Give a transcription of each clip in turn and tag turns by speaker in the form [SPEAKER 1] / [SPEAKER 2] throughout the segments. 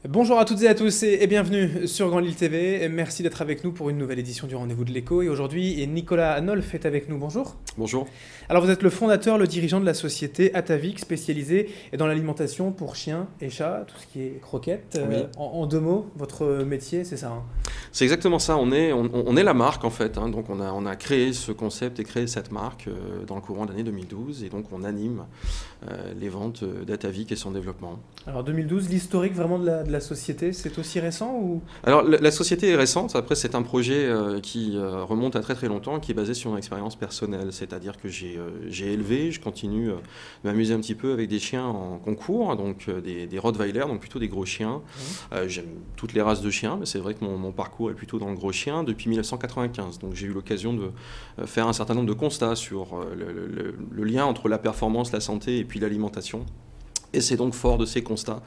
[SPEAKER 1] Bonjour à toutes et à tous et bienvenue sur Grand Lille TV. Et merci d'être avec nous pour une nouvelle édition du Rendez-vous de l'Écho. Et aujourd'hui, Nicolas Anolf est avec nous. Bonjour.
[SPEAKER 2] Bonjour.
[SPEAKER 1] Alors vous êtes le fondateur, le dirigeant de la société Atavik, spécialisée dans l'alimentation pour chiens et chats, tout ce qui est croquettes.
[SPEAKER 2] Oui.
[SPEAKER 1] En deux mots, votre métier, c'est ça, hein?
[SPEAKER 2] C'est exactement ça, on est la marque en fait, hein. Donc on a créé ce concept et créé cette marque dans le courant de l'année 2012 et donc on anime les ventes d'Atavik et son développement.
[SPEAKER 1] Alors 2012, l'historique vraiment de la société, c'est aussi récent ou...
[SPEAKER 2] Alors la société est récente, après c'est un projet qui remonte à très très longtemps, qui est basé sur une expérience personnelle, c'est-à-dire que j'ai élevé, je continue de m'amuser un petit peu avec des chiens en concours, donc des Rottweiler, donc plutôt des gros chiens. J'aime toutes les races de chiens, mais c'est vrai que mon parcours est plutôt dans le gros chien depuis 1995, donc j'ai eu l'occasion de faire un certain nombre de constats sur le lien entre la performance, la santé et puis l'alimentation. Et c'est donc fort de ces constats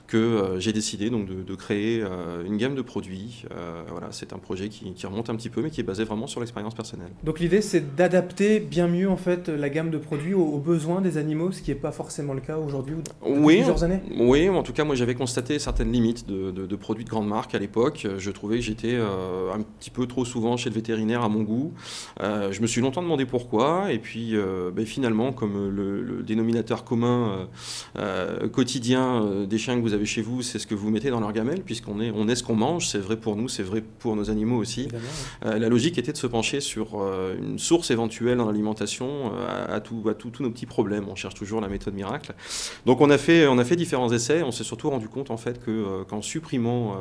[SPEAKER 2] que j'ai décidé donc de créer une gamme de produits. Voilà, c'est un projet qui remonte un petit peu, mais qui est basé vraiment sur l'expérience personnelle.
[SPEAKER 1] Donc l'idée, c'est d'adapter bien mieux en fait la gamme de produits aux besoins des animaux, ce qui n'est pas forcément le cas aujourd'hui ou depuis plusieurs années.
[SPEAKER 2] Oui, en tout cas, moi j'avais constaté certaines limites de produits de grande marque à l'époque. Je trouvais que j'étais un petit peu trop souvent chez le vétérinaire à mon goût. Je me suis longtemps demandé pourquoi, et puis finalement, comme le dénominateur commun quotidien des chiens que vous avez chez vous, c'est ce que vous mettez dans leur gamelle, puisqu'on est ce qu'on mange, c'est vrai pour nous, c'est vrai pour nos animaux aussi. La logique était de se pencher sur une source éventuelle dans l'alimentation à tous nos petits problèmes. On cherche toujours la méthode miracle. Donc on a fait différents essais, on s'est surtout rendu compte en fait qu'en supprimant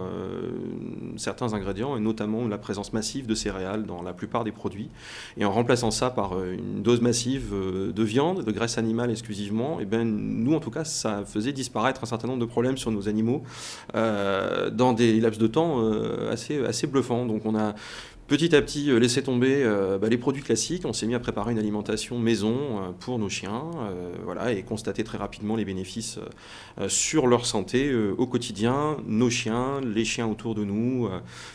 [SPEAKER 2] certains ingrédients, et notamment la présence massive de céréales dans la plupart des produits, et en remplaçant ça par une dose massive de viande, de graisse animale exclusivement, et ben nous en tout cas ça faisait disparaître un certain nombre de problèmes sur nos animaux dans des laps de temps assez bluffants. Donc on a petit à petit laissé tomber les produits classiques, on s'est mis à préparer une alimentation maison pour nos chiens, voilà, et constater très rapidement les bénéfices sur leur santé au quotidien, nos chiens, les chiens autour de nous,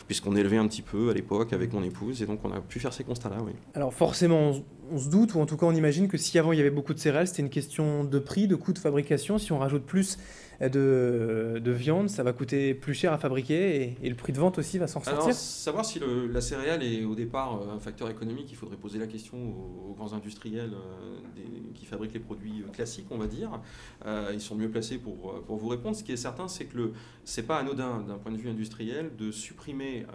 [SPEAKER 2] puisqu'on élevait un petit peu à l'époque avec mon épouse, et donc on a pu faire ces constats-là. Oui.
[SPEAKER 1] Alors forcément, on se doute, ou en tout cas on imagine que si avant il y avait beaucoup de céréales, c'était une question de prix, de coût de fabrication. Si on rajoute plus de viande, ça va coûter plus cher à fabriquer et le prix de vente aussi va s'en ressortir.
[SPEAKER 2] Alors, savoir si la céréale est au départ un facteur économique, il faudrait poser la question aux grands industriels qui fabriquent les produits classiques, on va dire. Ils sont mieux placés pour vous répondre. Ce qui est certain, c'est que c'est pas anodin d'un point de vue industriel de supprimer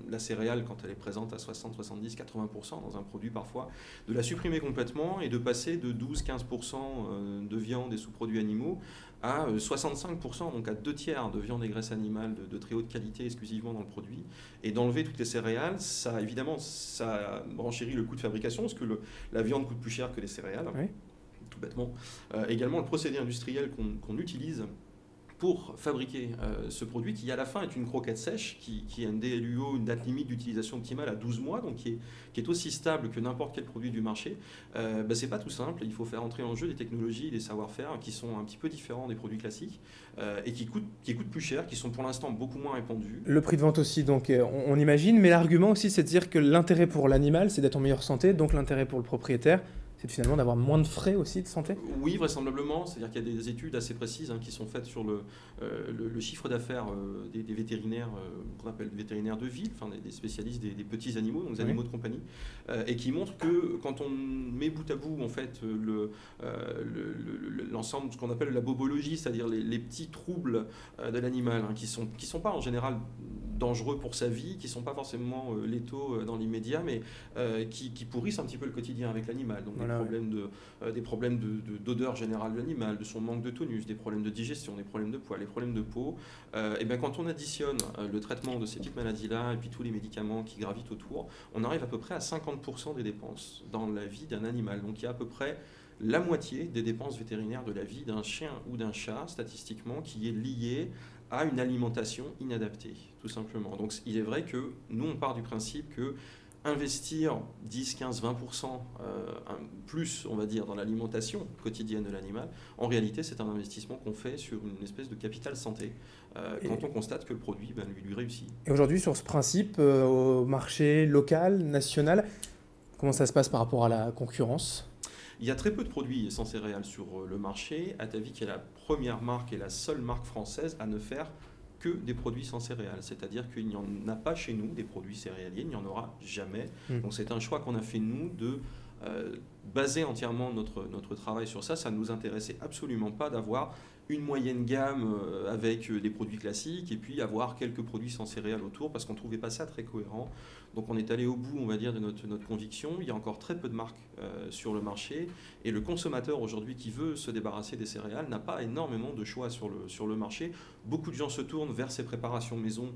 [SPEAKER 2] la céréale quand elle est présente à 60, 70, 80% dans un produit parfois, de la supprimer complètement et de passer de 12-15% de viande et sous-produits animaux à 65%, donc à 2/3 de viande et graisse animale de très haute qualité exclusivement dans le produit, et d'enlever toutes les céréales, ça évidemment ça renchérit le coût de fabrication, parce que la viande coûte plus cher que les céréales,
[SPEAKER 1] Oui.
[SPEAKER 2] tout bêtement. Également le procédé industriel qu'on utilise pour fabriquer ce produit, qui à la fin est une croquette sèche, qui a une DLUO, une date limite d'utilisation optimale à 12 mois, donc qui est aussi stable que n'importe quel produit du marché. C'est pas tout simple, il faut faire entrer en jeu des technologies, des savoir-faire qui sont un petit peu différents des produits classiques et qui coûtent plus cher, qui sont pour l'instant beaucoup moins répandus.
[SPEAKER 1] Le prix de vente aussi, donc on imagine, mais l'argument aussi c'est de dire que l'intérêt pour l'animal c'est d'être en meilleure santé, donc l'intérêt pour le propriétaire c'est finalement d'avoir moins de frais aussi de santé.
[SPEAKER 2] Oui, vraisemblablement. C'est-à-dire qu'il y a des études assez précises qui sont faites sur le chiffre d'affaires des vétérinaires, qu'on appelle vétérinaires de ville, enfin des spécialistes des petits animaux, donc des animaux de compagnie, et qui montrent que quand on met bout à bout en fait l'ensemble, ce qu'on appelle la bobologie, c'est-à-dire les petits troubles de l'animal, qui sont pas en général dangereux pour sa vie, qui sont pas forcément létaux dans l'immédiat, mais qui pourrissent un petit peu le quotidien avec l'animal. Donc des problèmes d'odeur générale de l'animal, de son manque de tonus, des problèmes de digestion, des problèmes de poids, des problèmes de peau. Et bien quand on additionne le traitement de ces petites maladies-là et puis tous les médicaments qui gravitent autour, on arrive à peu près à 50% des dépenses dans la vie d'un animal. Donc il y a à peu près la moitié des dépenses vétérinaires de la vie d'un chien ou d'un chat, statistiquement, qui est liée à une alimentation inadaptée, tout simplement. Donc il est vrai que nous, on part du principe que investir 10, 15, 20% plus, on va dire, dans l'alimentation quotidienne de l'animal, en réalité, c'est un investissement qu'on fait sur une espèce de capital santé, quand on constate que le produit lui réussit.
[SPEAKER 1] Et aujourd'hui, sur ce principe, au marché local, national, comment ça se passe par rapport à la concurrence ?
[SPEAKER 2] Il y a très peu de produits sans céréales sur le marché. Atavik est la première marque et la seule marque française à ne faire que des produits sans céréales. C'est-à-dire qu'il n'y en a pas chez nous des produits céréaliers, il n'y en aura jamais. Donc c'est un choix qu'on a fait nous de baser entièrement notre travail sur ça. Ça ne nous intéressait absolument pas d'avoir une moyenne gamme avec des produits classiques et puis avoir quelques produits sans céréales autour parce qu'on ne trouvait pas ça très cohérent. Donc on est allé au bout, on va dire, de notre conviction. Il y a encore très peu de marques sur le marché et le consommateur aujourd'hui qui veut se débarrasser des céréales n'a pas énormément de choix sur le marché. Beaucoup de gens se tournent vers ces préparations maison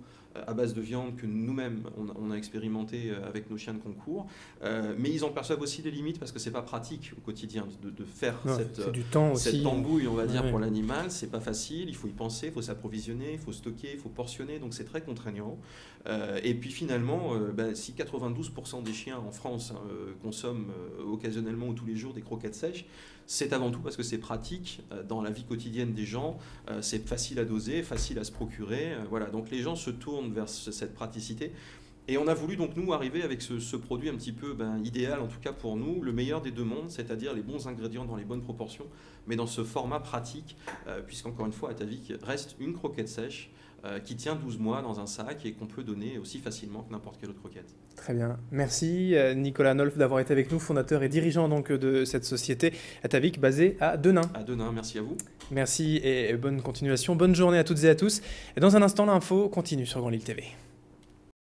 [SPEAKER 2] à base de viande que nous-mêmes on a expérimenté avec nos chiens de concours, mais ils en perçoivent aussi des limites parce que c'est pas pratique au quotidien de faire cette tambouille, on va dire, pour l'animal. C'est pas facile, il faut y penser, il faut s'approvisionner, il faut stocker, il faut portionner, donc c'est très contraignant. Et puis finalement, si 92% des chiens en France consomment occasionnellement ou tous les jours des croquettes sèches, c'est avant tout parce que c'est pratique dans la vie quotidienne des gens, c'est facile à doser, facile à se procurer. Voilà, donc les gens se tournent vers cette praticité. Et on a voulu donc nous arriver avec ce produit un petit peu idéal, en tout cas pour nous, le meilleur des deux mondes, c'est-à-dire les bons ingrédients dans les bonnes proportions, mais dans ce format pratique, puisqu'encore une fois, Atavik reste une croquette sèche qui tient 12 mois dans un sac et qu'on peut donner aussi facilement que n'importe quelle autre croquette.
[SPEAKER 1] Très bien. Merci Nicolas Nolf d'avoir été avec nous, fondateur et dirigeant donc de cette société Atavik basée à Denain.
[SPEAKER 2] À Denain, merci à vous.
[SPEAKER 1] Merci et bonne continuation, bonne journée à toutes et à tous. Et dans un instant, l'info continue sur Grand Lille TV.